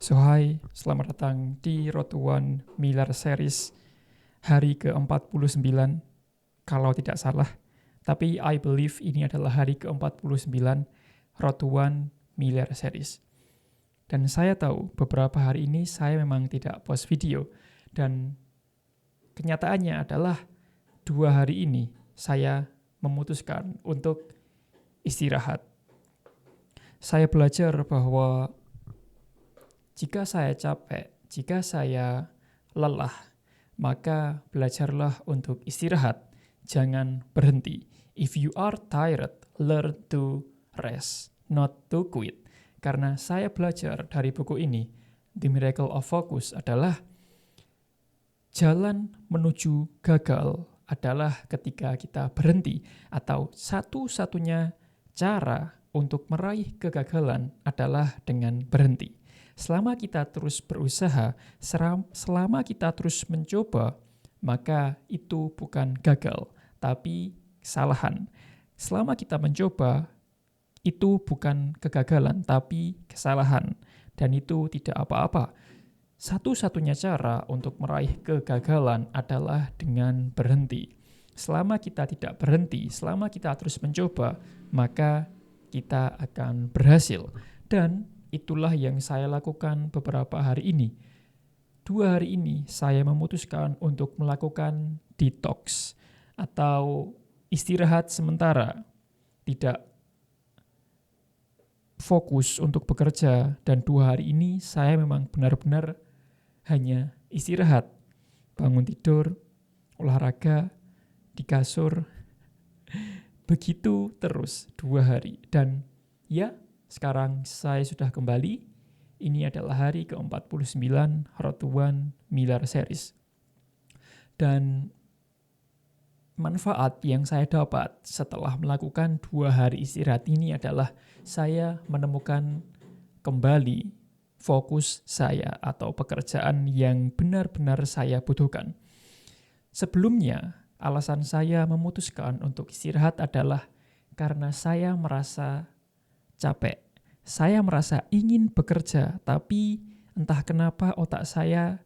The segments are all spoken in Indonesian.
So hi, selamat datang di Road to One Miller Series hari ke-49 kalau tidak salah. Tapi I believe ini adalah hari ke-49 Road to One Miller Series. Dan saya tahu beberapa hari ini saya memang tidak post video. Dan kenyataannya adalah 2 hari ini saya memutuskan untuk istirahat. Saya belajar bahwa jika saya capek, jika saya lelah, maka belajarlah untuk istirahat. Jangan berhenti. If you are tired, learn to rest, not to quit. Karena saya belajar dari buku ini, The Miracle of Focus adalah jalan menuju gagal adalah ketika kita berhenti, atau satu-satunya cara untuk meraih kegagalan adalah dengan berhenti. Selama kita terus berusaha, selama kita terus mencoba, maka itu bukan gagal, tapi kesalahan. Selama kita mencoba, itu bukan kegagalan, tapi kesalahan. Dan itu tidak apa-apa. Satu-satunya cara untuk meraih kegagalan adalah dengan berhenti. Selama kita tidak berhenti, selama kita terus mencoba, maka kita akan berhasil. Dan itulah yang saya lakukan beberapa hari ini. 2 hari ini saya memutuskan untuk melakukan detox atau istirahat sementara. Tidak fokus untuk bekerja, dan 2 hari ini saya memang benar-benar hanya istirahat. Bangun tidur, olahraga, di kasur, begitu terus 2 hari. Dan ya, sekarang saya sudah kembali. Ini adalah hari ke-49 Road to One Miller Series. Dan manfaat yang saya dapat setelah melakukan 2 hari istirahat ini adalah saya menemukan kembali fokus saya atau pekerjaan yang benar-benar saya butuhkan. Sebelumnya, alasan saya memutuskan untuk istirahat adalah karena saya merasa capek. Saya merasa ingin bekerja, tapi entah kenapa otak saya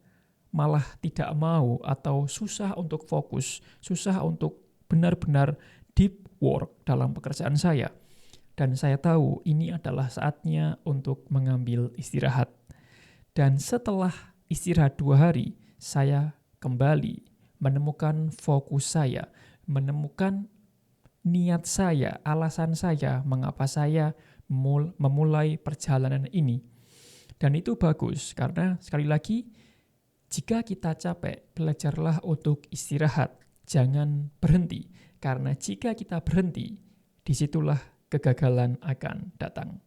malah tidak mau atau susah untuk fokus, susah untuk benar-benar deep work dalam pekerjaan saya. Dan saya tahu ini adalah saatnya untuk mengambil istirahat. Dan setelah istirahat 2 hari, saya kembali menemukan fokus saya, menemukan niat saya, alasan saya mengapa saya memulai perjalanan ini. Dan itu bagus karena sekali lagi, jika kita capek, belajarlah untuk istirahat. Jangan berhenti, karena jika kita berhenti, disitulah kegagalan akan datang.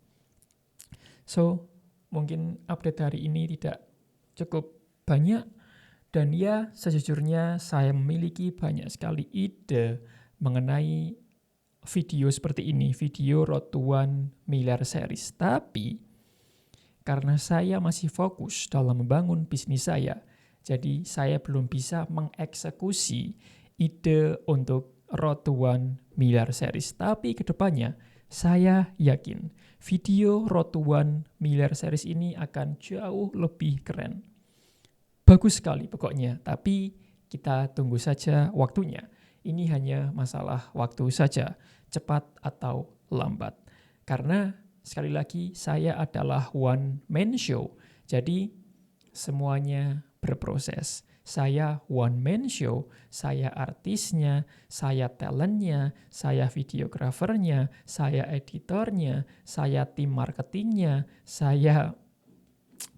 So, mungkin update hari ini tidak cukup banyak, dan ya sejujurnya saya memiliki banyak sekali ide mengenai video seperti ini, video Road to One Miller Series. Tapi karena saya masih fokus dalam membangun bisnis saya, jadi saya belum bisa mengeksekusi ide untuk Road to One Miller Series. Tapi kedepannya saya yakin video Road to One Miller Series ini akan jauh lebih keren. Bagus sekali pokoknya, tapi kita tunggu saja waktunya. Ini hanya masalah waktu saja, cepat atau lambat. Karena sekali lagi saya adalah one man show, jadi semuanya berproses. Saya one man show, saya artisnya, saya talentnya, saya videografernya, saya editornya, saya tim marketingnya, saya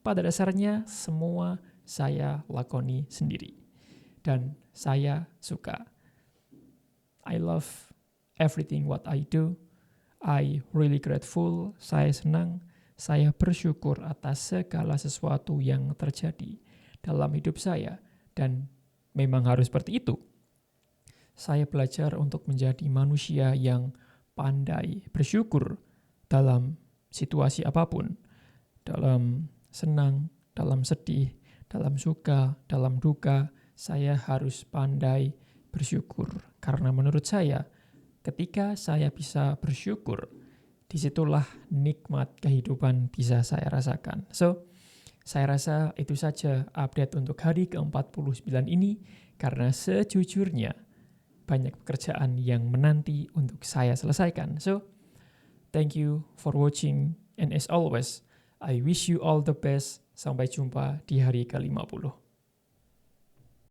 pada dasarnya semua saya lakoni sendiri. Dan saya suka. I love everything what I do. I really grateful, saya senang, saya bersyukur atas segala sesuatu yang terjadi dalam hidup saya. Dan memang harus seperti itu. Saya belajar untuk menjadi manusia yang pandai bersyukur dalam situasi apapun. Dalam senang, dalam sedih, dalam suka, dalam duka, saya harus pandai bersyukur. Karena menurut saya, ketika saya bisa bersyukur, disitulah nikmat kehidupan bisa saya rasakan. So, Saya rasa itu saja update untuk hari ke-49 ini, karena sejujurnya banyak pekerjaan yang menanti untuk saya selesaikan. So, thank you for watching, and as always, I wish you all the best. Sampai jumpa di hari ke-50.